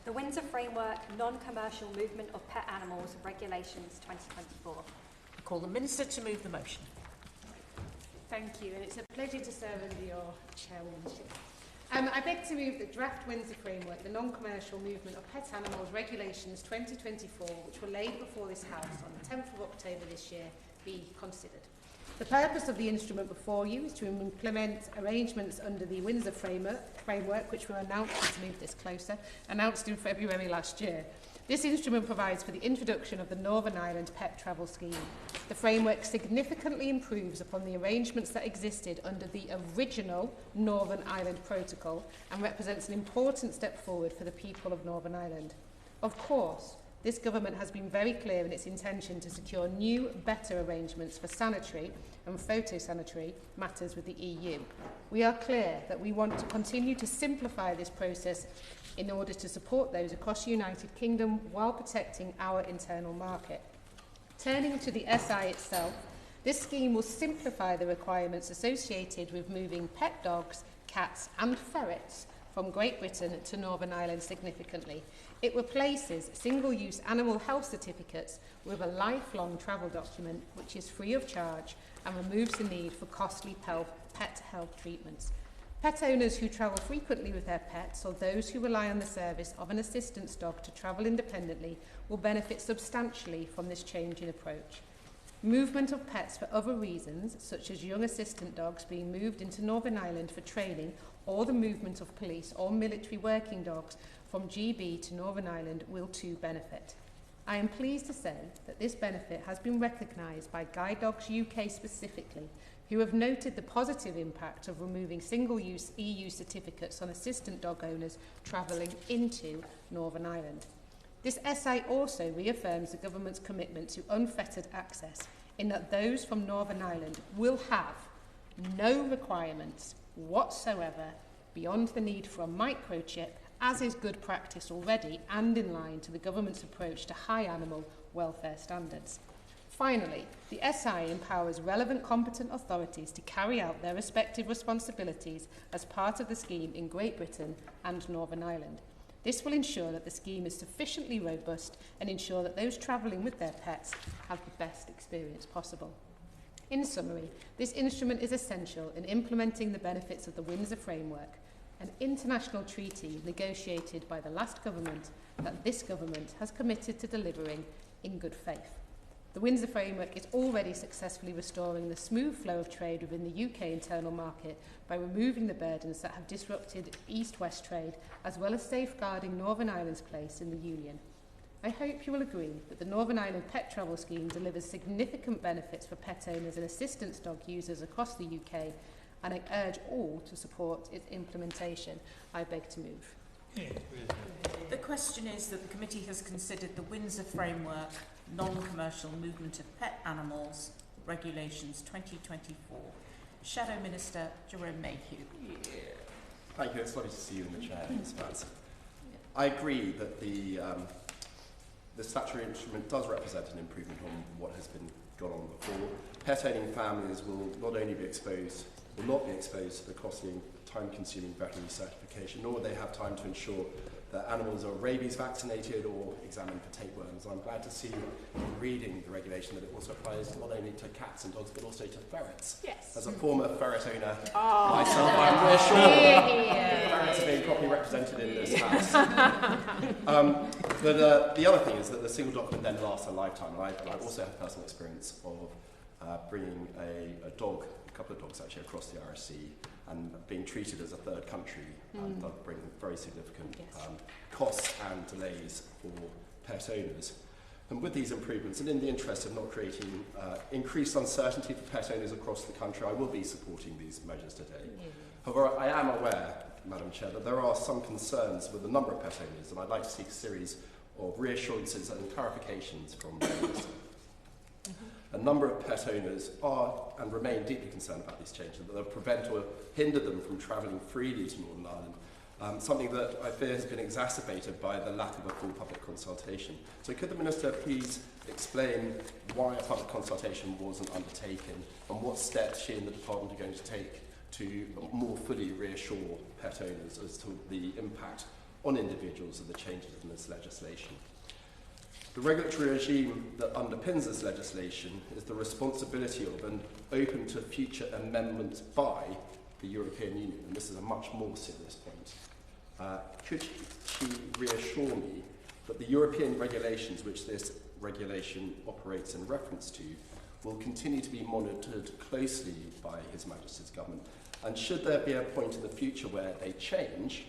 The Windsor Framework Non-Commercial Movement of Pet Animals Regulations 2024. I call the Minister to move the motion. Thank you, and it's a pleasure to serve under your chairwomanship. I beg to move that draft Windsor Framework, the Non-Commercial Movement of Pet Animals Regulations 2024, which were laid before this House on the 10th of October this year, be considered. The purpose of the instrument before you is to implement arrangements under the Windsor Framework, which were announced, to move this closer, announced in February last year. This instrument provides for the introduction of the Northern Ireland Pet Travel Scheme. The framework significantly improves upon the arrangements that existed under the original Northern Ireland Protocol and represents an important step forward for the people of Northern Ireland. Of course, this government has been very clear in its intention to secure new, better arrangements for sanitary and phytosanitary matters with the EU. We are clear that we want to continue to simplify this process in order to support those across the United Kingdom while protecting our internal market. Turning to the SI itself, this scheme will simplify the requirements associated with moving pet dogs, cats and ferrets from Great Britain to Northern Ireland significantly. It replaces single-use animal health certificates with a lifelong travel document which is free of charge and removes the need for costly pet health treatments. Pet owners who travel frequently with their pets or those who rely on the service of an assistance dog to travel independently will benefit substantially from this change in approach. Movement of pets for other reasons, such as young assistant dogs being moved into Northern Ireland for training, or the movement of police or military working dogs from GB to Northern Ireland, will too benefit. I am pleased to say that this benefit has been recognised by Guide Dogs UK specifically, who have noted the positive impact of removing single-use EU certificates on assistant dog owners travelling into Northern Ireland. This SI also reaffirms the government's commitment to unfettered access, in that those from Northern Ireland will have no requirements whatsoever beyond the need for a microchip, as is good practice already and in line to the government's approach to high animal welfare standards. Finally, the SI empowers relevant competent authorities to carry out their respective responsibilities as part of the scheme in Great Britain and Northern Ireland. This will ensure that the scheme is sufficiently robust and ensure that those travelling with their pets have the best experience possible. In summary, this instrument is essential in implementing the benefits of the Windsor Framework, an international treaty negotiated by the last government that this government has committed to delivering in good faith. The Windsor Framework is already successfully restoring the smooth flow of trade within the UK internal market by removing the burdens that have disrupted east-west trade, as well as safeguarding Northern Ireland's place in the Union. I hope you will agree that the Northern Ireland Pet Travel Scheme delivers significant benefits for pet owners and assistance dog users across the UK, and I urge all to support its implementation. I beg to move. The question is that the committee has considered the Windsor Framework Non-Commercial Movement of Pet Animals Regulations 2024. Shadow Minister Jerome Mayhew. Thank you. It's lovely to see you in the chair, Ms. Vance. I agree that the statutory instrument does represent an improvement on what has been gone on before. Pet owning families will not only be exposed, will not be exposed to the costly and time-consuming veterinary certification, nor will they have time to ensure that animals are rabies vaccinated or examined for tapeworms. I'm glad to see in reading the regulation that it also applies not only to cats and dogs but also to ferrets. Yes. As a former ferret owner myself, I'm reassured that ferrets are being properly represented in this house. But the other thing is that the single document then lasts a lifetime. And I also have personal experience of bringing a dog, a couple of dogs actually, across the RSC and being treated as a third country does bring very significant costs and delays for pet owners. And with these improvements, and in the interest of not creating increased uncertainty for pet owners across the country, I will be supporting these measures today. However, I am aware, Madam Chair, that there are some concerns with a number of pet owners, and I'd like to seek a series of reassurances and clarifications from the Minister. A number of pet owners are and remain deeply concerned about these changes, that they'll prevent or hinder them from travelling freely to Northern Ireland, something that I fear has been exacerbated by the lack of a full public consultation. So could the Minister please explain why a public consultation wasn't undertaken and what steps she and the Department are going to take to more fully reassure pet owners as to the impact on individuals of the changes in this legislation. The regulatory regime that underpins this legislation is the responsibility of and open to future amendments by the European Union, and this is a much more serious point. Could she reassure me that the European regulations which this regulation operates in reference to will continue to be monitored closely by His Majesty's Government, and should there be a point in the future where they change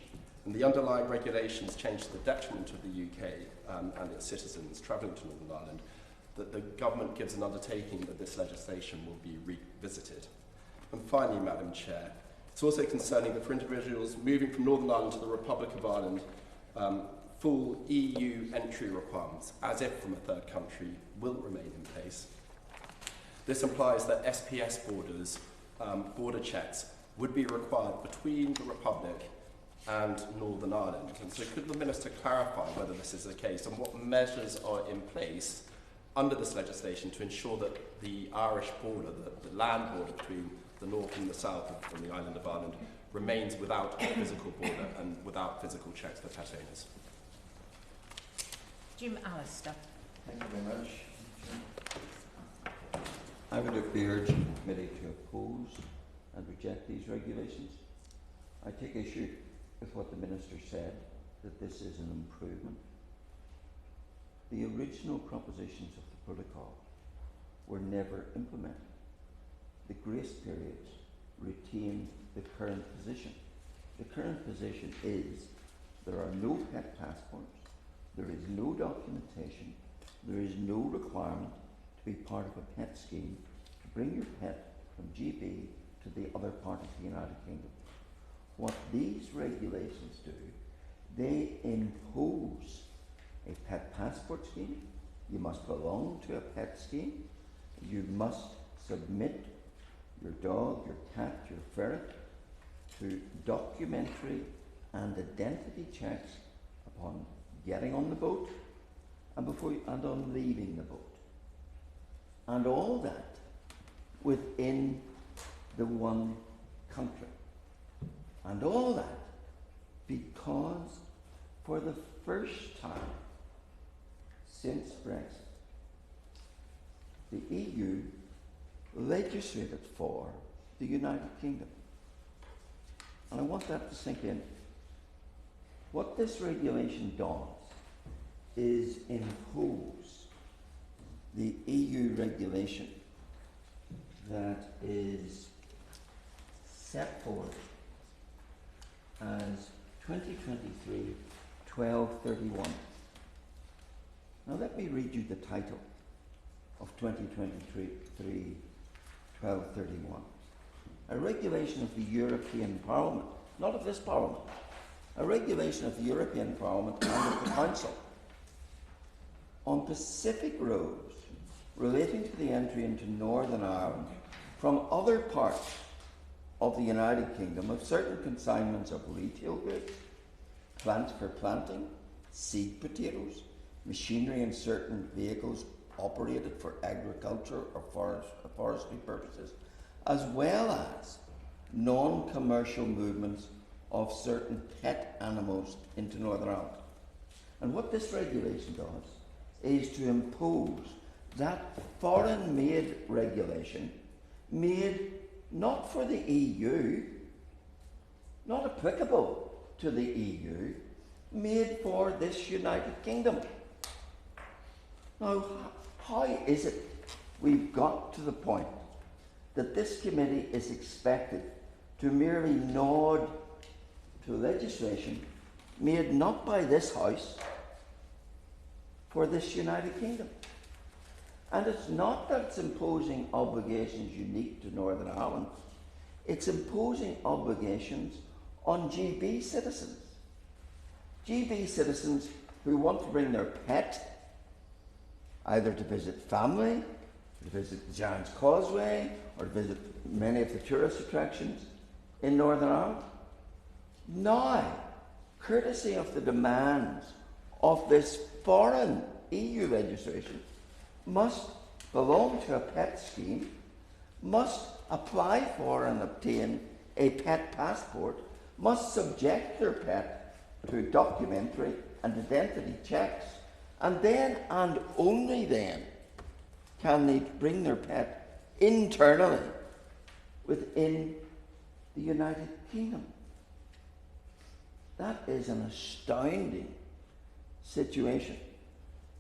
and the underlying regulations change to the detriment of the UK and its citizens travelling to Northern Ireland, that the government gives an undertaking that this legislation will be revisited. And finally, Madam Chair, it's also concerning that for individuals moving from Northern Ireland to the Republic of Ireland, full EU entry requirements, as if from a third country, will remain in place. This implies that SPS borders, border checks, would be required between the Republic and Northern Ireland. And so could the Minister clarify whether this is the case and what measures are in place under this legislation to ensure that the Irish border, the land border between the north and the south of the island of Ireland, remains without a physical border and without physical checks for pet owners? Jim Allister. Thank you very much. I would be urging the committee to oppose and reject these regulations. I take issue with what the Minister said, that this is an improvement. The original propositions of the protocol were never implemented. The grace periods retain the current position. The current position is there are no pet passports, there is no documentation, there is no requirement to be part of a pet scheme to bring your pet from GB to the other part of the United Kingdom. What these regulations do, they impose a pet passport scheme. You must belong to a pet scheme. You must submit your dog, your cat, your ferret to documentary and identity checks upon getting on the boat and on leaving the boat. And all that within the one country. And all that because for the first time since Brexit, the EU legislated for the United Kingdom. And I want that to sink in. What this regulation does is impose the EU regulation that is set forth as 2023-1231. Now let me read you the title of 2023-1231. A regulation of the European Parliament, not of this Parliament, a regulation of the European Parliament and of the Council on Pacific roads relating to the entry into Northern Ireland from other parts of the United Kingdom of certain consignments of retail goods, plants for planting, seed potatoes, machinery and certain vehicles operated for agriculture or forestry purposes, as well as non-commercial movements of certain pet animals into Northern Ireland. And what this regulation does is to impose that foreign-made regulation made not for the EU, not applicable to the EU, made for this United Kingdom. Now, how is it we've got to the point that this committee is expected to merely nod to legislation made not by this House for this United Kingdom? And it's not that it's imposing obligations unique to Northern Ireland, it's imposing obligations on GB citizens. GB citizens who want to bring their pet either to visit family, to visit the Giant's Causeway, or to visit many of the tourist attractions in Northern Ireland. Now, courtesy of the demands of this foreign EU legislation, must belong to a pet scheme, must apply for and obtain a pet passport, must subject their pet to documentary and identity checks, and then and only then can they bring their pet internally within the United Kingdom. That is an astounding situation,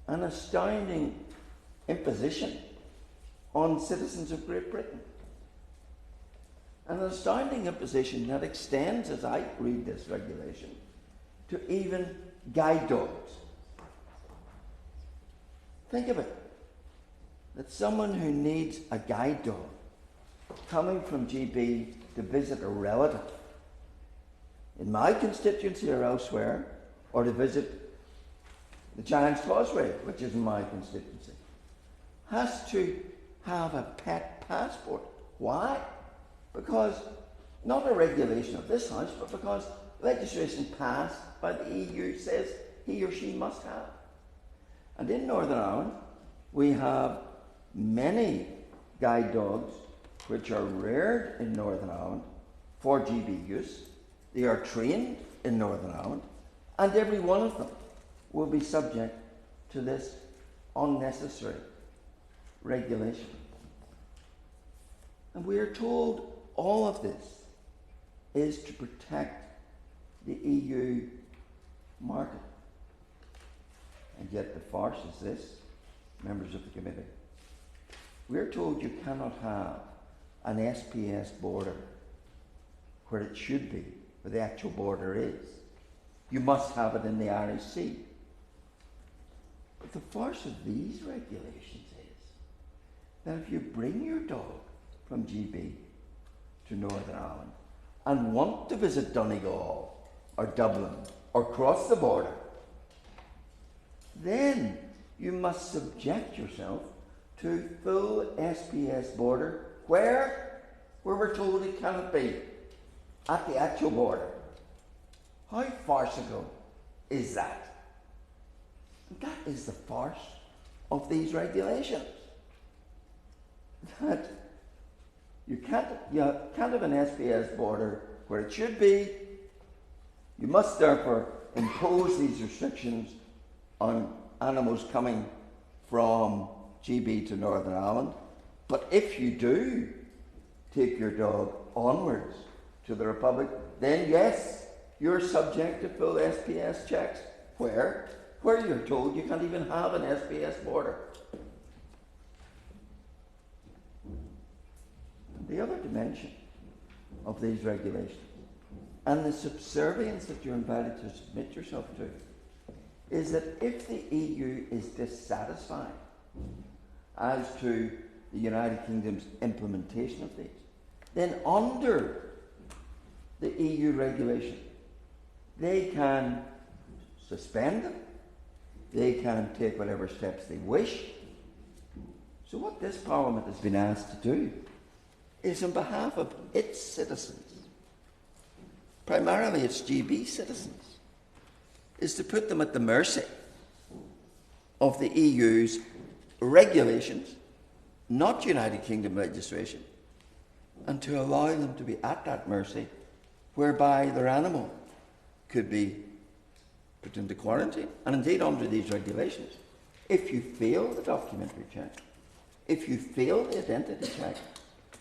an astounding imposition on citizens of Great Britain. An astounding imposition that extends, as I read this regulation, to even guide dogs. Think of it, that someone who needs a guide dog coming from GB to visit a relative in my constituency or elsewhere, or to visit the Giant's Causeway, which is in my constituency, has to have a pet passport. Why? Because, not a regulation of this House, but because legislation passed by the EU says he or she must have. And in Northern Ireland, we have many guide dogs which are reared in Northern Ireland for GB use. They are trained in Northern Ireland, and every one of them will be subject to this unnecessary regulation. And we are told all of this is to protect the EU market. And yet the farce is this, members of the committee. We're told you cannot have an SPS border where it should be, where the actual border is. You must have it in the Irish Sea. But the farce of these regulations is that if you bring your dog from GB to Northern Ireland and want to visit Donegal or Dublin or cross the border, then you must subject yourself to full SPS border where we're told it cannot be, at the actual border. How farcical is that? And that is the farce of these regulations. That you can't have an SPS border where it should be. You must therefore impose these restrictions on animals coming from GB to Northern Ireland. But if you do take your dog onwards to the Republic, then yes, you're subject to full SPS checks. Where you're told you can't even have an SPS border. The other dimension of these regulations, and the subservience that you're invited to submit yourself to, is that if the EU is dissatisfied as to the United Kingdom's implementation of these, then under the EU regulation, they can suspend them, they can take whatever steps they wish. So what this Parliament has been asked to do is, on behalf of its citizens, primarily its GB citizens, is to put them at the mercy of the EU's regulations, not United Kingdom legislation, and to allow them to be at that mercy, whereby their animal could be put into quarantine. And indeed, under these regulations, if you fail the documentary check, if you fail the identity check,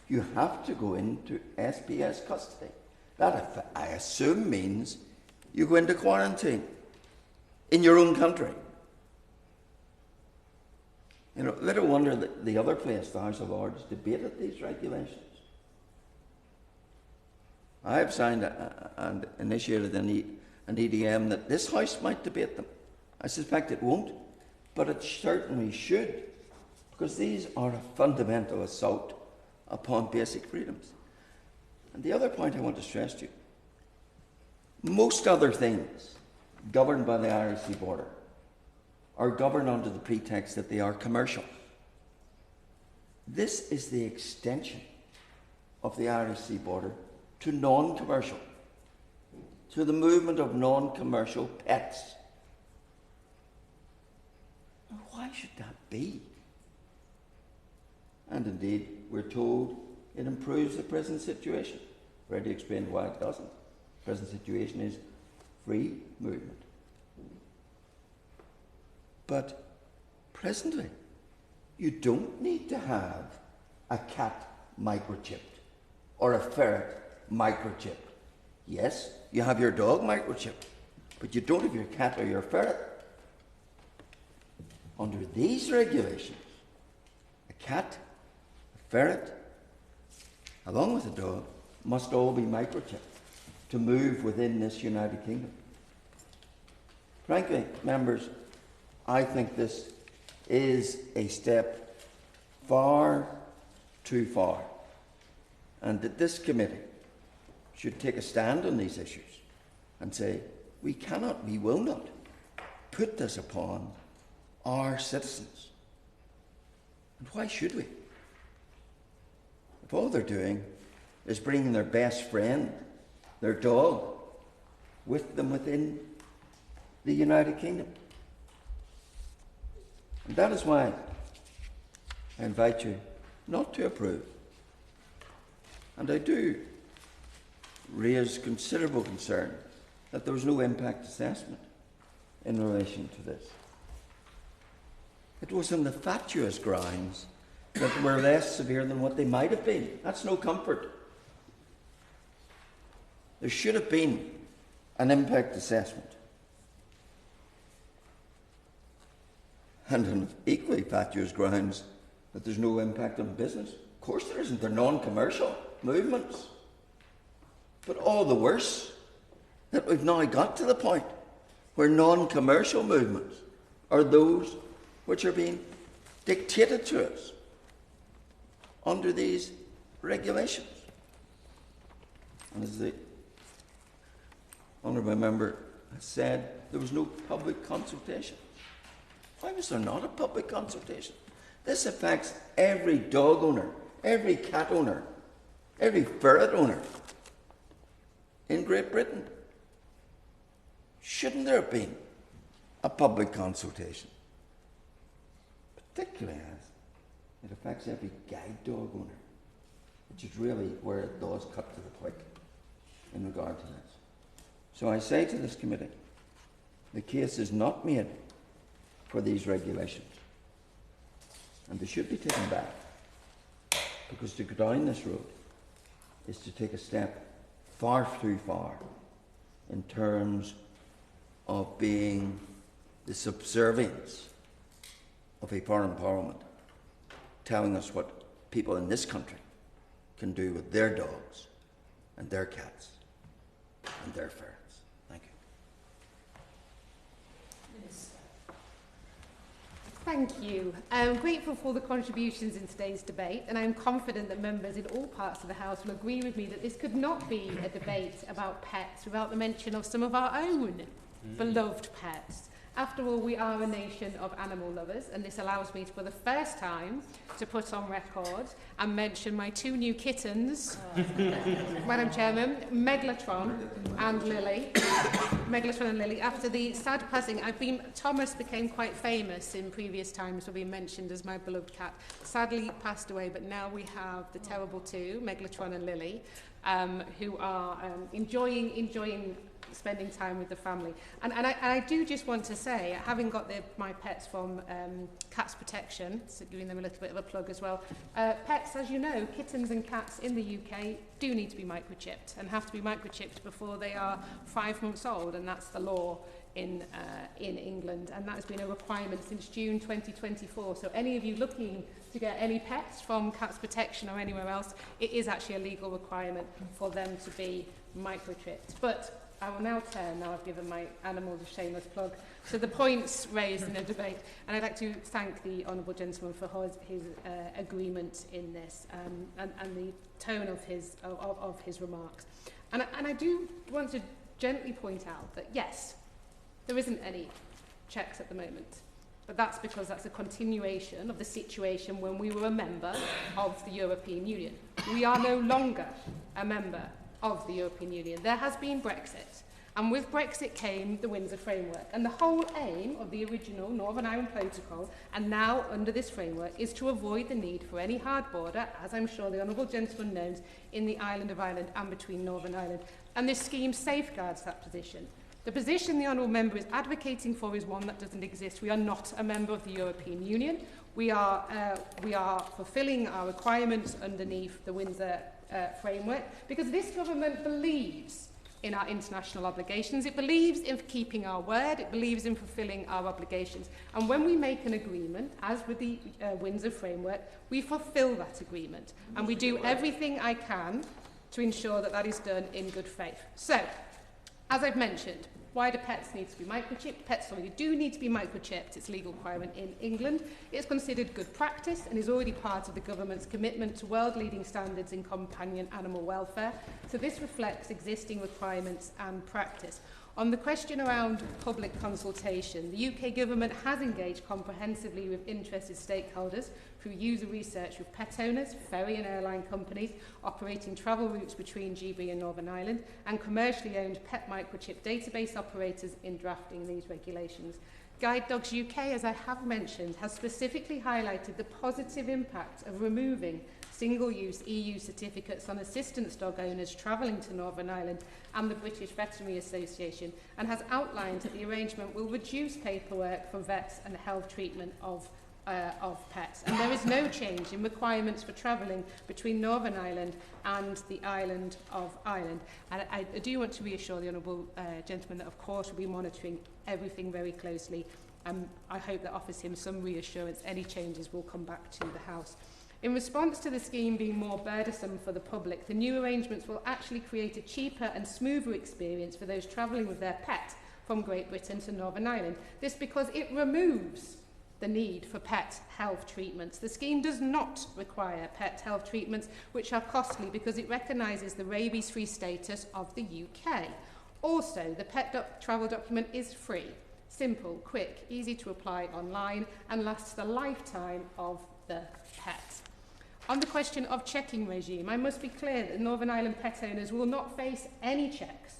you have to go into SPS custody. That, I assume, means you go into quarantine in your own country. You know, little wonder that the other place, the House of Lords, debated these regulations. I have signed and initiated an EDM that this House might debate them. I suspect it won't, but it certainly should, because these are a fundamental assault upon basic freedoms. And the other point I want to stress to you, most other things governed by the Irish Sea border are governed under the pretext that they are commercial. This is the extension of the Irish Sea border to non-commercial, to the movement of non-commercial pets. Now, why should that be? And indeed, we're told it improves the present situation. I've already explained why it doesn't. The present situation is free movement. But presently, you don't need to have a cat microchipped or a ferret microchipped. Yes, you have your dog microchipped, but you don't have your cat or your ferret. Under these regulations, a cat, a ferret, along with a dog, must all be microchipped to move within this United Kingdom. Frankly, members, I think this is a step far too far, and that this committee should take a stand on these issues and say, we cannot, we will not put this upon our citizens. And why should we? If all they're doing is bringing their best friend, their dog, with them within the United Kingdom. And that is why I invite you not to approve. And I do raise considerable concern that there was no impact assessment in relation to this. It was on the fatuous grounds that were less severe than what they might have been. That's no comfort. There should have been an impact assessment. And on equally fatuous grounds that there's no impact on business. Of course there isn't. They're non-commercial movements. But all the worse that we've now got to the point where non-commercial movements are those which are being dictated to us under these regulations. And as the honourable member has said, there was no public consultation. Why was there not a public consultation? This affects every dog owner, every cat owner, every ferret owner in Great Britain. Shouldn't there have been a public consultation? Particularly as it affects every guide dog owner, which is really where it does cut to the quick in regard to this. So I say to this committee, the case is not made for these regulations, and they should be taken back, because to go down this road is to take a step far too far in terms of being the subservience of a foreign parliament telling us what people in this country can do with their dogs and their cats and their ferrets. Thank you. Thank you. I'm grateful for the contributions in today's debate, and I'm confident that members in all parts of the House will agree with me that this could not be a debate about pets without the mention of some of our own beloved pets. After all, we are a nation of animal lovers, and this allows me to, for the first time, to put on record and mention my two new kittens, Madam Chairman, Megalotron and Lily. Megalotron and Lily. After the sad passing, Thomas became quite famous in previous times for being mentioned as my beloved cat. Sadly passed away, but now we have the terrible two, Megalotron and Lily, who are enjoying spending time with the family. And I do just want to say, having got my pets from Cats Protection, so giving them a little bit of a plug as well, pets, as you know, kittens and cats in the UK do need to be microchipped and have to be microchipped before they are 5 months old, and that's the law in England, and that has been a requirement since June 2024. So any of you looking to get any pets from Cats Protection or anywhere else, it is actually a legal requirement for them to be microchipped. But I will now turn, now I've given my animals a shameless plug, to the points raised in the debate. And I'd like to thank the honourable gentleman for his agreement in this and the tone of his remarks. And I do want to gently point out that, yes, there isn't any checks at the moment. But that's because that's a continuation of the situation when we were a member of the European Union. We are no longer a member of the European Union. There has been Brexit, and with Brexit came the Windsor Framework, and the whole aim of the original Northern Ireland Protocol, and now under this framework, is to avoid the need for any hard border, as I'm sure the honourable gentleman knows, in the island of Ireland and between Northern Ireland. And this scheme safeguards that position. The position the honourable member is advocating for is one that doesn't exist. We are not a member of the European Union. We are fulfilling our requirements underneath the Windsor framework because this government believes in our international obligations. It believes in keeping our word. It believes in fulfilling our obligations. And when we make an agreement, as with the Windsor framework, we fulfil that agreement. And we do everything I can to ensure that that is done in good faith. So, as I've mentioned, why do pets need to be microchipped? Pets already do need to be microchipped. It's a legal requirement in England. It's considered good practice and is already part of the government's commitment to world-leading standards in companion animal welfare. So this reflects existing requirements and practice. On the question around public consultation, the UK government has engaged comprehensively with interested stakeholders through user research with pet owners, ferry and airline companies operating travel routes between GB and Northern Ireland, and commercially owned pet microchip database operators in drafting these regulations. Guide Dogs UK, as I have mentioned, has specifically highlighted the positive impact of removing single-use EU certificates on assistance dog owners travelling to Northern Ireland and the British Veterinary Association, and has outlined that the arrangement will reduce paperwork for vets and health treatment of pets. And there is no change in requirements for travelling between Northern Ireland and the island of Ireland. And I do want to reassure the honourable gentleman that, of course, we'll be monitoring everything very closely. I hope that offers him some reassurance. Any changes will come back to the House. In response to the scheme being more burdensome for the public, the new arrangements will actually create a cheaper and smoother experience for those travelling with their pet from Great Britain to Northern Ireland. This because it removes the need for pet health treatments. The scheme does not require pet health treatments, which are costly because it recognises the rabies-free status of the UK. Also, the pet travel document is free, simple, quick, easy to apply online, and lasts the lifetime of the pet. On the question of checking regime, I must be clear that Northern Ireland pet owners will not face any checks,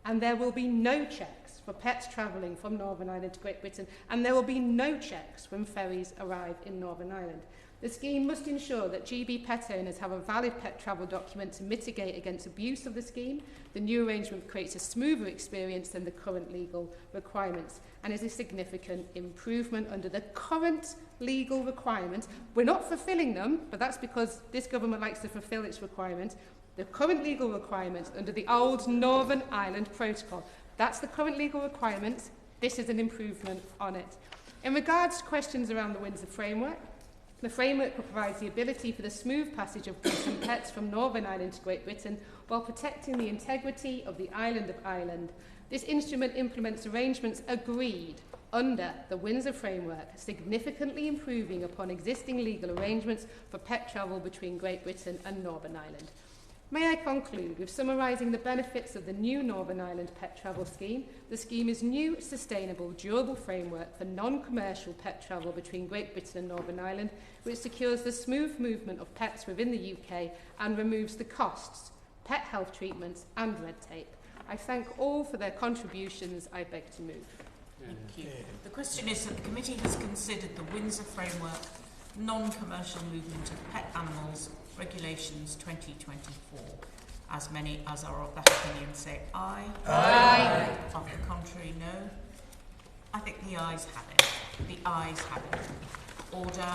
and there will be no checks for pets travelling from Northern Ireland to Great Britain, and there will be no checks when ferries arrive in Northern Ireland. The scheme must ensure that GB pet owners have a valid pet travel document to mitigate against abuse of the scheme. The new arrangement creates a smoother experience than the current legal requirements and is a significant improvement under the current legal requirements. We're not fulfilling them, but that's because this government likes to fulfil its requirements. The current legal requirements under the old Northern Ireland Protocol. That's the current legal requirements. This is an improvement on it. In regards to questions around the Windsor framework, the framework provides the ability for the smooth passage of goods and pets from Northern Ireland to Great Britain while protecting the integrity of the island of Ireland. This instrument implements arrangements agreed under the Windsor framework, significantly improving upon existing legal arrangements for pet travel between Great Britain and Northern Ireland. May I conclude with summarising the benefits of the new Northern Ireland pet travel scheme. The scheme is new, sustainable, durable framework for non-commercial pet travel between Great Britain and Northern Ireland, which secures the smooth movement of pets within the UK and removes the costs, pet health treatments and red tape. I thank all for their contributions. I beg to move. Thank you. The question is that the committee has considered the Windsor framework non-commercial movement of pet animals regulations 2024. As many as are of that opinion say aye. Aye. Of the contrary, no. I think the ayes have it. The ayes have it. Order.